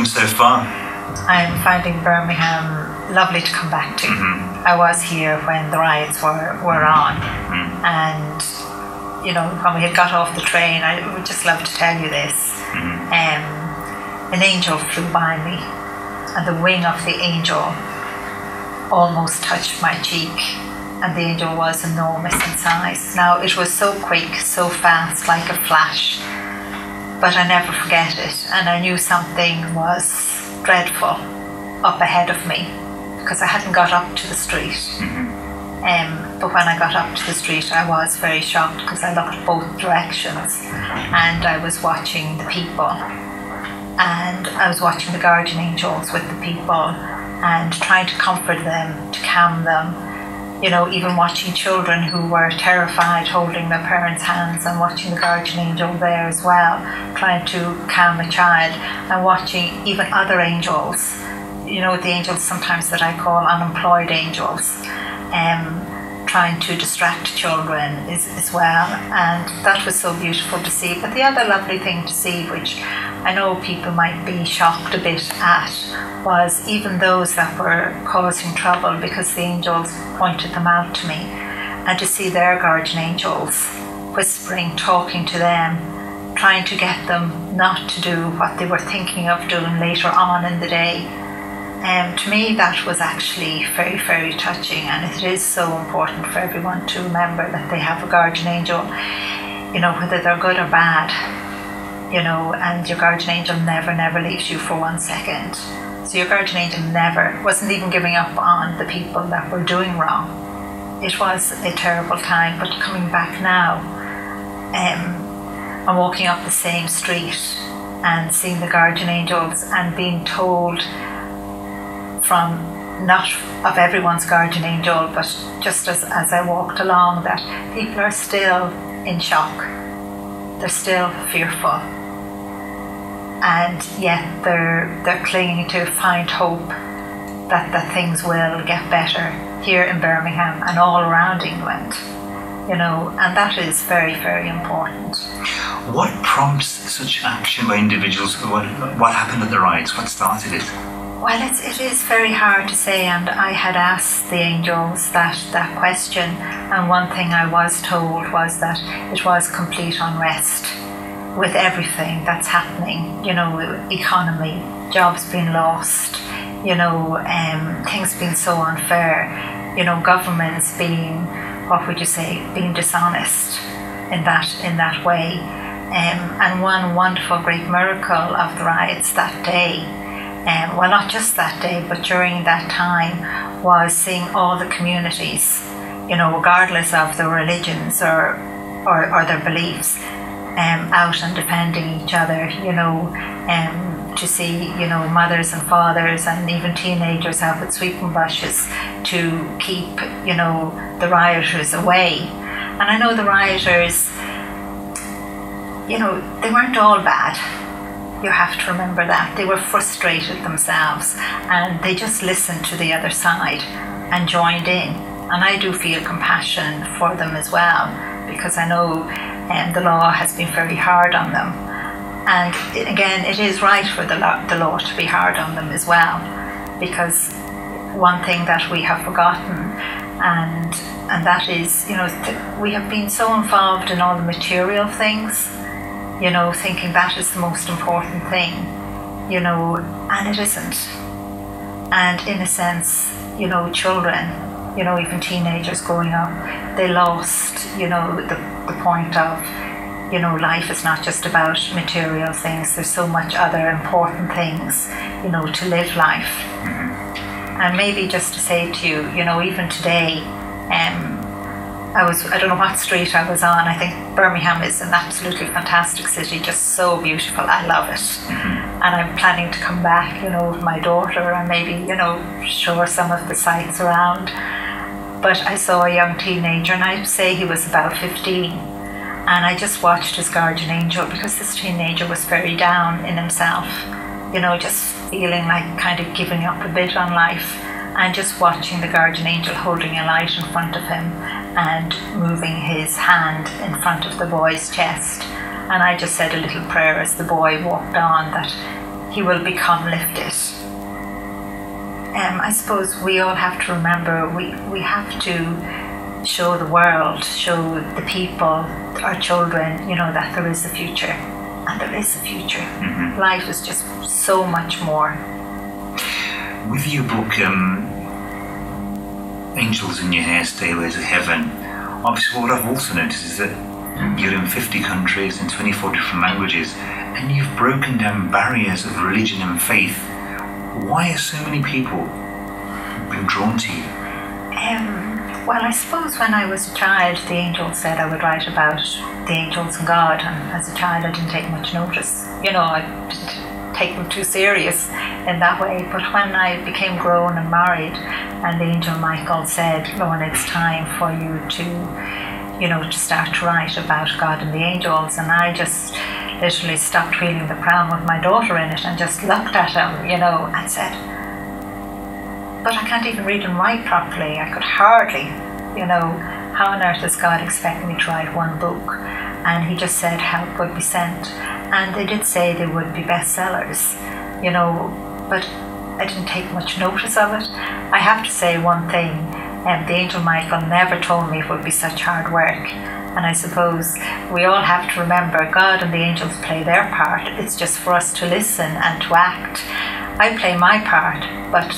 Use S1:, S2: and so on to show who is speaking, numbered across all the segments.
S1: Birmingham so far?
S2: I'm finding Birmingham lovely to come back to. I was here when the riots were on, and you know, when we had got off the train, I would just love to tell you this. An angel flew by me, and the wing of the angel almost touched my cheek, and the angel was enormous in size. Now, it was so quick, so fast, like a flash, but I never forget it, and I knew something was dreadful up ahead of me, because I hadn't got up to the street. But when I got up to the street, I was very shocked, because I looked both directions and I was watching the people, and I was watching the guardian angels with the people and trying to comfort them, to calm them. You know, even watching children who were terrified holding their parents' hands, and watching the guardian angel there as well, trying to calm a child, and watching even other angels, you know, the angels sometimes that I call unemployed angels, trying to distract children as well. And that was so beautiful to see. But the other lovely thing to see, which I know people might be shocked a bit at, was even those that were causing trouble, because the angels pointed them out to me, and to see their guardian angels whispering, talking to them, trying to get them not to do what they were thinking of doing later on in the day. To me, that was actually very, very touching, and it is so important for everyone to remember that they have a guardian angel, you know, whether they're good or bad, you know, and your guardian angel never leaves you for 1 second. So your guardian angel wasn't even giving up on the people that were doing wrong. It was a terrible time, but coming back now, I'm walking up the same street and seeing the guardian angels and being told from not of everyone's guardian angel, but just as I walked along, that people are still in shock. They're still fearful. And yet they're clinging to find hope that things will get better here in Birmingham and all around England, you know, and that is very, very important.
S1: What prompts such action by individuals? What happened at the riots? What started it?
S2: Well, it is very hard to say, and I had asked the angels that question, and one thing I was told was that it was complete unrest with everything that's happening, you know, economy, jobs being lost, you know, things being so unfair, you know, governments being, what would you say, being dishonest in that way. And one wonderful great miracle of the riots that day, well, not just that day, but during that time, was seeing all the communities, you know, regardless of their religions or their beliefs, out and defending each other, you know, to see, you know, mothers and fathers and even teenagers out with sweeping brushes to keep, you know, the rioters away. And I know the rioters, you know, they weren't all bad. You have to remember that. They were frustrated themselves, and they just listened to the other side and joined in. And I do feel compassion for them as well, because I know the law has been very hard on them. And again, it is right for the law to be hard on them as well, because one thing that we have forgotten, and that is, you know, we have been so involved in all the material things, you know, thinking that is the most important thing, you know, and it isn't. And in a sense, you know, children, you know, even teenagers growing up, they lost, you know, the point of, you know, life is not just about material things. There's so much other important things, you know, to live life. And maybe just to say to you, you know, even today, I don't know what street I was on. I think Birmingham is an absolutely fantastic city, just so beautiful. I love it. And I'm planning to come back, you know, with my daughter and maybe, you know, show her some of the sights around. But I saw a young teenager, and I'd say he was about 15. And I just watched his guardian angel, because this teenager was very down in himself, you know, just feeling like kind of giving up a bit on life. And just watching the guardian angel holding a light in front of him and moving his hand in front of the boy's chest. And I just said a little prayer as the boy walked on, that he will become lifted. I suppose we all have to remember we have to show the world, show the people, our children, that there is a future. And there is a future. Mm-hmm. Life is just so much more.
S1: With your book, Angels in Your Hair, Stairways to Heaven, obviously what I've also noticed is that you're in 50 countries in 24 different languages, and you've broken down barriers of religion and faith. Why are so many people been drawn to you?
S2: Well, I suppose when I was a child, the angels said I would write about the angels and God, and as a child I didn't take much notice. I didn't take them too serious in that way. But when I became grown and married, and the angel Michael said, Lorna, it's time for you to start to write about God and the angels, and I just literally stopped wheeling the pram with my daughter in it and just looked at him, and said, but I can't even read and write properly. I could hardly, how on earth does God expect me to write one book? And he just said help would be sent. And they did say they would be bestsellers, but I didn't take much notice of it. I have to say one thing, the angel Michael never told me it would be such hard work. And I suppose we all have to remember God and the angels play their part. It's just for us to listen and to act. I play my part, but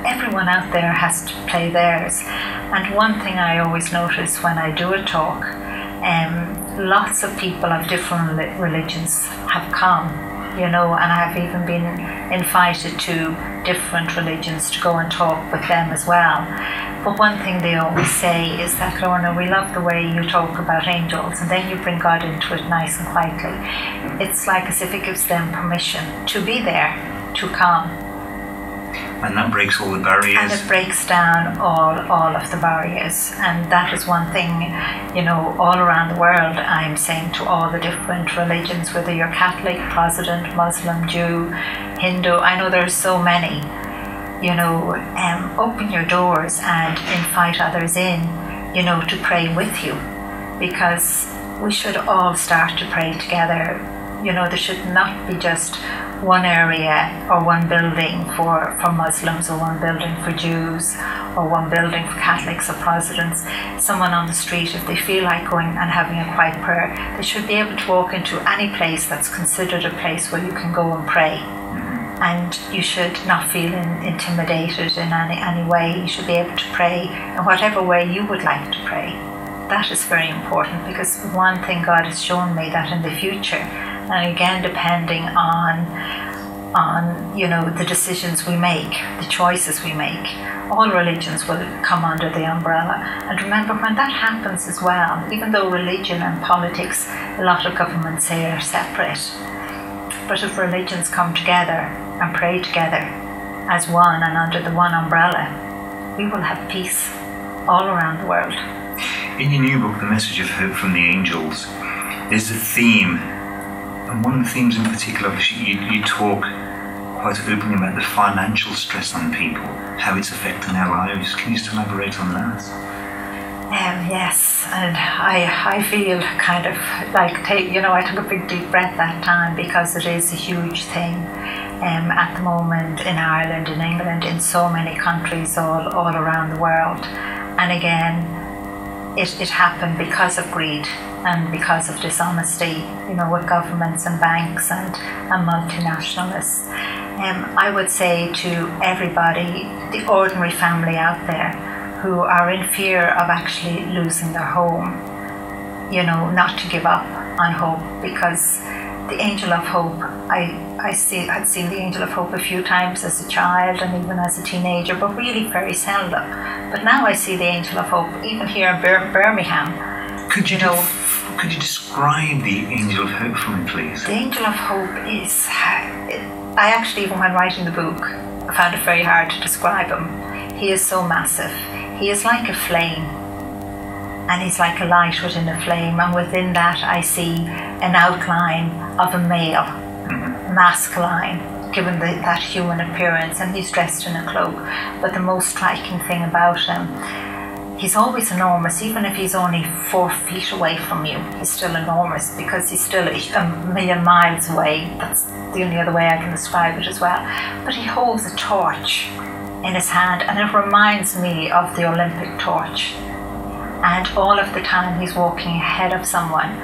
S2: everyone out there has to play theirs. And one thing I always notice when I do a talk, lots of people of different religions have come, and I have even been invited to different religions to go and talk with them as well. But one thing they always say is that, Lorna, we love the way you talk about angels, and then you bring God into it nice and quietly. It's like as if it gives them permission to be there, to come.
S1: And that breaks all the barriers.
S2: And it breaks down all of the barriers. And that is one thing, all around the world, I'm saying to all the different religions, whether you're Catholic, Protestant, Muslim, Jew, Hindu, I know there's so many, open your doors and invite others in, to pray with you. Because we should all start to pray together. There should not be just one area or one building for Muslims, or one building for Jews, or one building for Catholics or Protestants. Someone on the street, if they feel like going and having a quiet prayer, they should be able to walk into any place that's considered a place where you can go and pray. And you should not feel intimidated in any way. You should be able to pray in whatever way you would like to pray. That is very important, because one thing God has shown me that in the future, and again depending on the decisions we make, the choices we make, all religions will come under the umbrella. And remember, when that happens as well, even though religion and politics, a lot of governments say are separate, but if religions come together and pray together as one and under the one umbrella, we will have peace all around the world.
S1: In your new book, The Message of Hope from the Angels, there's a theme, and one of the themes in particular, you talk quite openly about the financial stress on people, how it's affecting their lives. Can you just elaborate on that?
S2: Yes, and I feel kind of like, I took a big deep breath that time, because it is a huge thing at the moment in Ireland, in England, in so many countries all around the world. And again, it happened because of greed and because of dishonesty, with governments and banks and multinationalists. I would say to everybody, the ordinary family out there who are in fear of actually losing their home, not to give up on hope, because the angel of hope, I'd seen the angel of hope a few times as a child and even as a teenager, but really very seldom. But now I see the angel of hope even here in Birmingham.
S1: Could you describe the angel of hope for me, please?
S2: The angel of hope is, I actually, even when writing the book, I found it very hard to describe him. He is so massive. He is like a flame, and he's like a light within a flame, and within that I see an outline of a male, masculine, given that human appearance, and he's dressed in a cloak. But the most striking thing about him, he's always enormous. Even if he's only 4 feet away from you, he's still enormous, because he's still a million miles away. That's the only other way I can describe it as well. But he holds a torch in his hand, and it reminds me of the Olympic torch. And all of the time he's walking ahead of someone,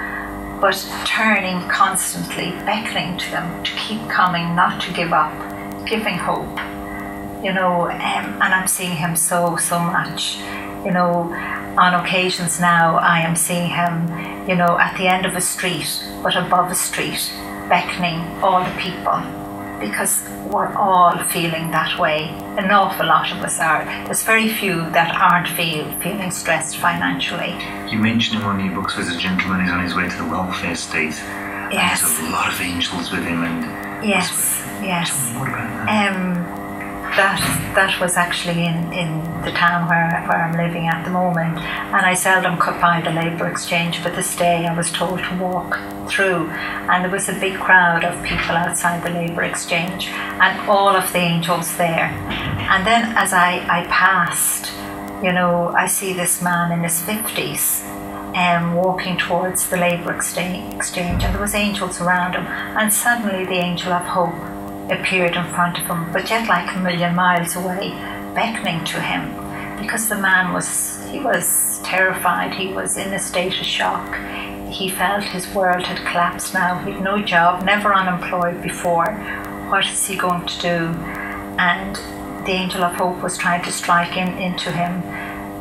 S2: but turning constantly, beckoning to them to keep coming, not to give up, giving hope. And I'm seeing him so much. On occasions now I am seeing him, at the end of a street, but above a street, beckoning all the people, because we're all feeling that way. An awful lot of us are. There's very few that aren't feeling stressed financially.
S1: You mentioned in one of your books was a gentleman who's on his way to the welfare state.
S2: Yes.
S1: And there's a lot of angels with him. And
S2: yes.
S1: Tell me more about that.
S2: That was actually in the town where I'm living at the moment, and I seldom cut by the Labour Exchange, but this day I was told to walk through, and there was a big crowd of people outside the Labour Exchange, and all of the angels there. And then as I passed, I see this man in his 50s walking towards the Labour Exchange, and there was angels around him, and suddenly the angel of hope appeared in front of him, but yet like a million miles away, beckoning to him, because the man was terrified. He was in a state of shock. He felt his world had collapsed now. He'd no job, never unemployed before. What is he going to do? And the angel of hope was trying to strike into him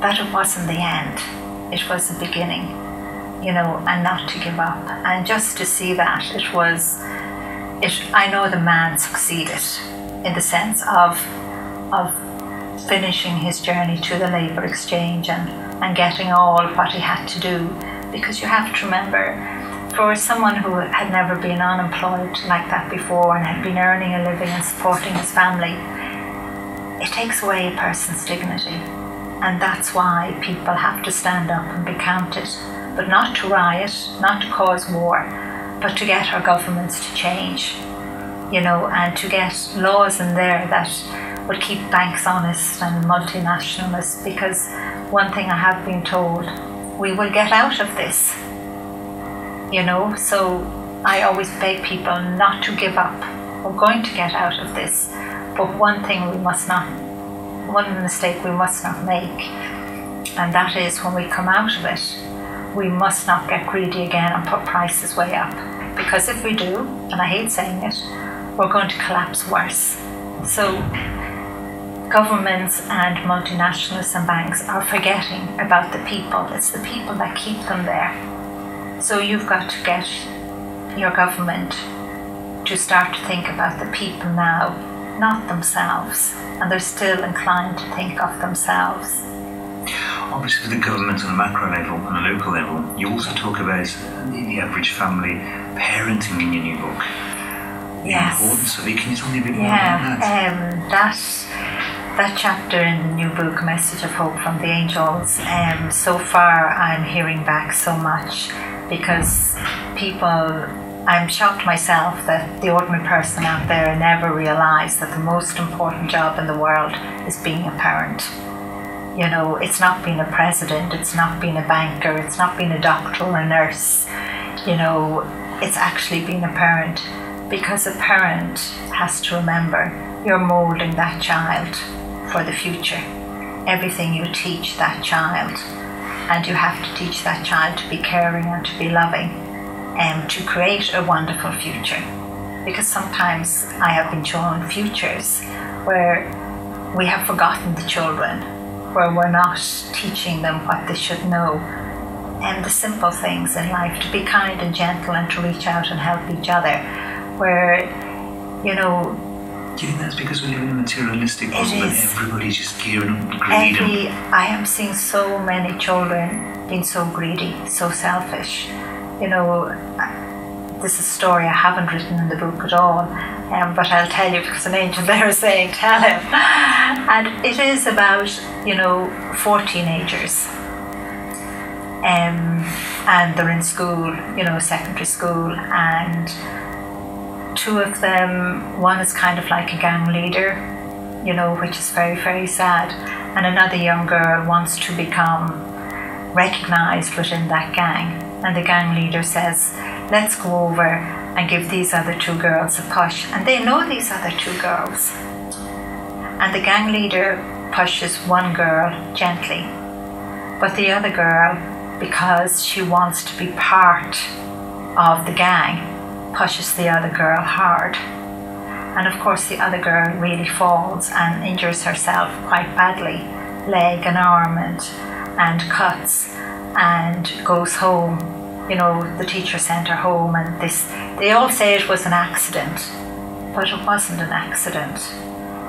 S2: that it wasn't the end, it was the beginning, and not to give up. And just to see that, I know the man succeeded in the sense of finishing his journey to the Labour Exchange and getting all what he had to do, because you have to remember, for someone who had never been unemployed like that before and had been earning a living and supporting his family, it takes away a person's dignity. And that's why people have to stand up and be counted, but not to riot, not to cause war, but to get our governments to change, and to get laws in there that would keep banks honest and multinationalists, because one thing I have been told, we will get out of this, so I always beg people not to give up. We're going to get out of this, but one mistake we must not make, and that is when we come out of it, we must not get greedy again and put prices way up, because if we do, and I hate saying it, we're going to collapse worse. So governments and multinationalists and banks are forgetting about the people. It's the people that keep them there. So you've got to get your government to start to think about the people now, not themselves, and they're still inclined to think of themselves.
S1: Obviously, with the government on a macro level and a local level, you also talk about the average family parenting in your new book.
S2: Yes.
S1: The importance of it. Can you tell me a bit more about that?
S2: That chapter in the new book, A Message of Hope from the Angels, so far I'm hearing back so much, because I'm shocked myself that the ordinary person out there never realised that the most important job in the world is being a parent. It's not being a president, it's not being a banker, it's not being a doctor or a nurse. It's actually being a parent, because a parent has to remember you're moulding that child for the future. Everything you teach that child, and you have to teach that child to be caring and to be loving, and to create a wonderful future. Because sometimes I have been shown futures where we have forgotten the children, where we're not teaching them what they should know, and the simple things in life, to be kind and gentle and to reach out and help each other, where,
S1: do you think that's because we live in a materialistic world and everybody's just gearing up to greed?
S2: I am seeing so many children being so greedy, so selfish. This is a story I haven't written in the book at all, but I'll tell you because an angel there is saying, tell him. And it is about, 4 teenagers. And they're in school, secondary school, and 2 of them, one is kind of like a gang leader, which is very, very sad. and another young girl wants to become recognised within that gang. And the gang leader says, let's go over and give these other two girls a push. And they know these other two girls. And the gang leader pushes one girl gently. But the other girl, because she wants to be part of the gang, pushes the other girl hard. And of course the other girl really falls and injures herself quite badly, leg and arm and cuts, and goes home. You know, the teacher sent her home, and they all say it was an accident, but it wasn't an accident,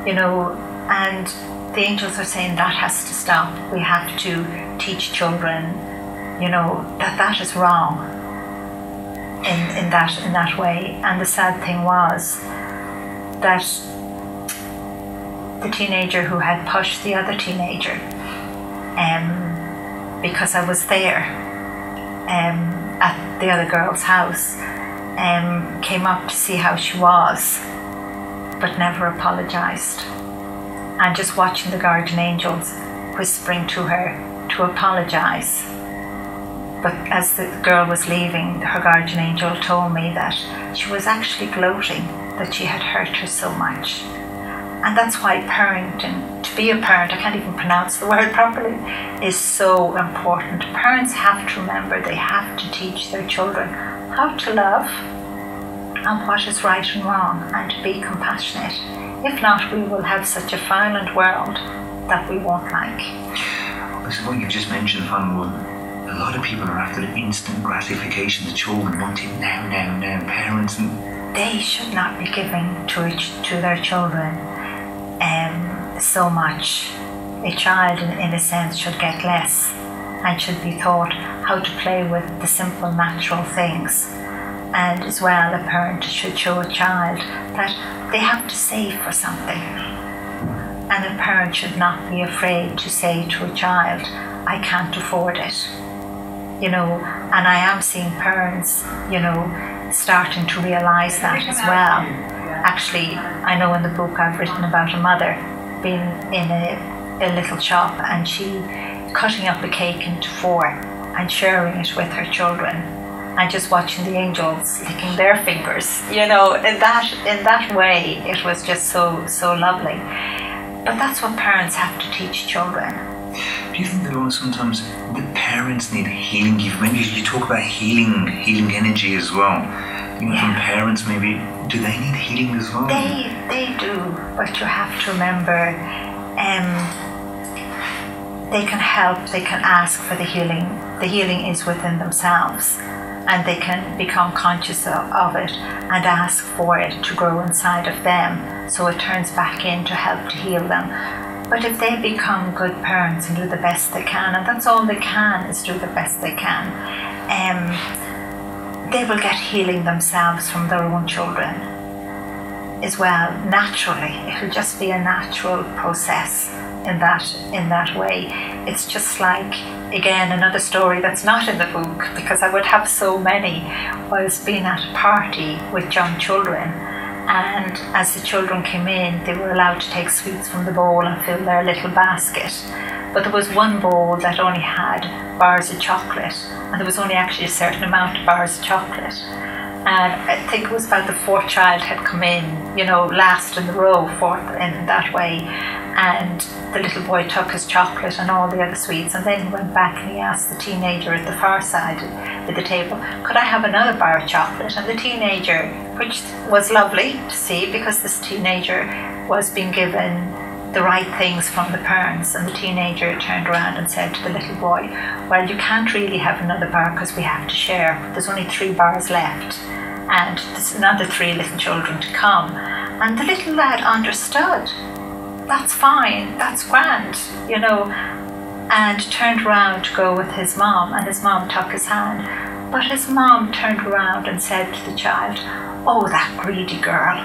S2: you know. And the angels are saying that has to stop. We have to teach children, you know, that is wrong in that way. And the sad thing was that the teenager who had pushed the other teenager, because I was there at the other girl's house, came up to see how she was, but never apologised. And just watching the guardian angels whispering to her to apologise. But as the girl was leaving, her guardian angel told me that she was actually gloating that she had hurt her so much. And that's why parenting, to be a parent, I can't even pronounce the word properly, is so important. Parents have to remember they have to teach their children how to love and what is right and wrong, and to be compassionate. If not, we will have such a violent world that we won't like.
S1: So what you've just mentioned, a lot of people are after the instant gratification. The children want it now. Parents and
S2: they should not be giving to their children so much. A child, in a sense, should get less and should be taught how to play with the simple, natural things. And as well, a parent should show a child that they have to save for something. And a parent should not be afraid to say to a child, I can't afford it. You know, and I am seeing parents, you know, starting to realise that as well. Actually, I know in the book I've written about a mother being in a little shop, and she cutting up a cake into 4 and sharing it with her children, and just watching the angels licking their fingers, you know, in that way. It was just so lovely. But that's what parents have to teach children.
S1: Do you think that sometimes the parents need healing? You talk about healing energy as well. You know, from parents, maybe, do they need healing as well?
S2: They do, but you have to remember, they can help, they can ask for the healing. The healing is within themselves, and they can become conscious of it and ask for it to grow inside of them, so it turns back in to help to heal them. But if they become good parents and do the best they can, and that's all they can, is do the best they can, they will get healing themselves from their own children as well, naturally. It will just be a natural process in that way. It's just like, again, another story that's not in the book, because I would have so many, was being at a party with young children, and as the children came in, they were allowed to take sweets from the bowl and fill their little basket. But there was one bowl that only had bars of chocolate, and there was only actually a certain amount of bars of chocolate. And I think it was about the 4th child had come in, you know, last in the row, 4th in that way. And the little boy took his chocolate and all the other sweets, and then he went back and he asked the teenager at the far side of the table, could I have another bar of chocolate? And the teenager, which was lovely to see, because this teenager was being given the right things from the parents, and the teenager turned around and said to the little boy, well, you can't really have another bar because we have to share. There's only 3 bars left, and there's another 3 little children to come. And the little lad understood. That's fine, that's grand, you know, and turned around to go with his mom, and his mom took his hand. But his mom turned around and said to the child, oh, that greedy girl.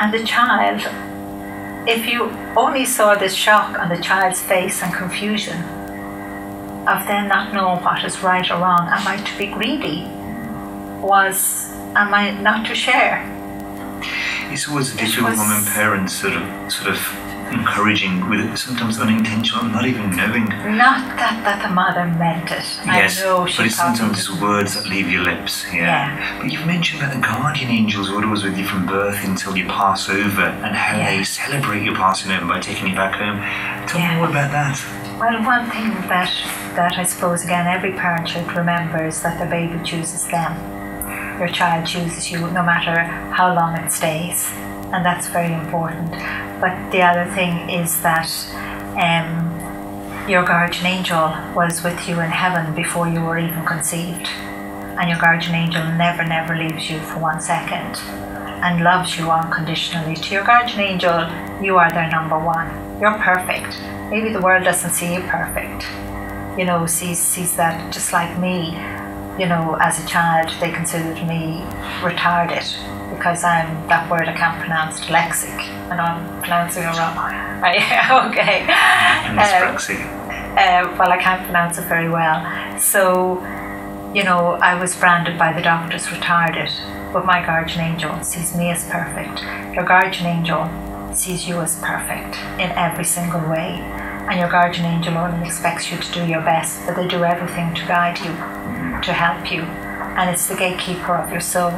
S2: And the child, if you only saw this shock on the child's face and confusion of them not knowing what is right or wrong, am I to be greedy? Am I not to share?
S1: It's always difficult when parents sort of encouraging with sometimes unintentional, not even knowing.
S2: Not that the mother meant it.
S1: Yes,
S2: I know she
S1: but it's
S2: probably
S1: sometimes it's words that leave your lips. Yeah. But you've mentioned about the guardian angels who are always with you from birth until you pass over, and how they celebrate your passing over by taking you back home. Tell me more about that.
S2: Well, one thing that I suppose, again, every parent should remember is that the baby chooses them. Your child chooses you no matter how long it stays, and that's very important. But the other thing is that your guardian angel was with you in heaven before you were even conceived, and your guardian angel never leaves you for 1 second and loves you unconditionally. To your guardian angel, you are their number one. You're perfect. Maybe the world doesn't see you perfect, sees that, just like me. As a child, they considered me retarded because I'm that word I can't pronounce, dyslexic, and I'm pronouncing it wrong. Okay. Well, I can't pronounce it very well. So, I was branded by the doctors retarded, but my guardian angel sees me as perfect. Your guardian angel sees you as perfect in every single way. And your guardian angel only expects you to do your best, but they do everything to guide you, to help you. And it's the gatekeeper of your soul.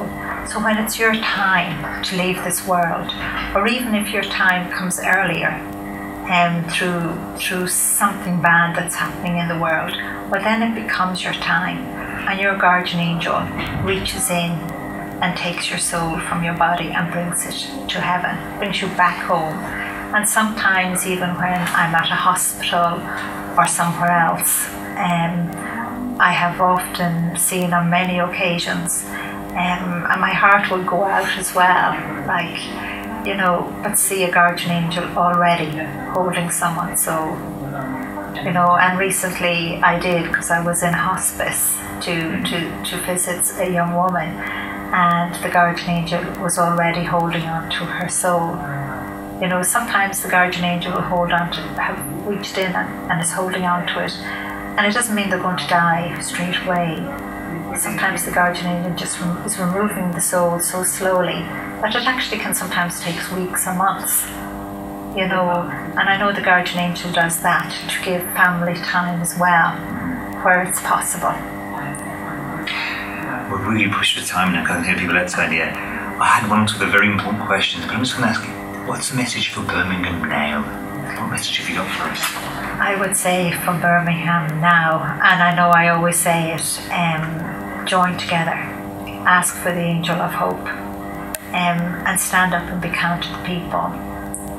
S2: So when it's your time to leave this world, or even if your time comes earlier, through something bad that's happening in the world, well, then it becomes your time. And your guardian angel reaches in and takes your soul from your body and brings it to heaven, brings you back home. And sometimes even when I'm at a hospital or somewhere else, I have often seen on many occasions, and my heart will go out as well, but see a guardian angel already holding someone. So, and recently I did, because I was in hospice to visit a young woman, and the guardian angel was already holding on to her soul. Sometimes the guardian angel will have reached in and is holding on to it. And it doesn't mean they're going to die straight away. Sometimes the guardian angel just is removing the soul so slowly that it actually can sometimes take weeks or months. And I know the guardian angel does that to give family time as well, where it's possible.
S1: We're really pushed for time now, because I can hear people outside here. I had one or two of the very important questions, but I'm just going to ask you, what's the message for Birmingham now? What message have you got for us?
S2: I would say from Birmingham now, and I know I always say it, join together, ask for the angel of hope, and stand up and be counted the people,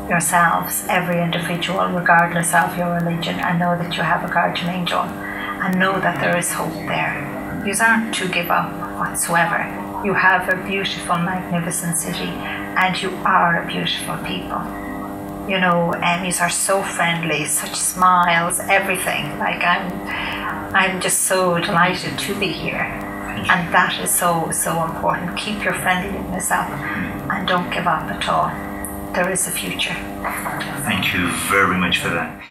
S2: yourselves, every individual, regardless of your religion, and know that you have a guardian angel, and know that there is hope there. You aren't to give up whatsoever. You have a beautiful, magnificent city, and you are a beautiful people. You are so friendly, such smiles, everything. I'm just so delighted to be here, and that is so important. Keep your friendliness up, and don't give up at all. There is a future.
S1: Thank you very much for that.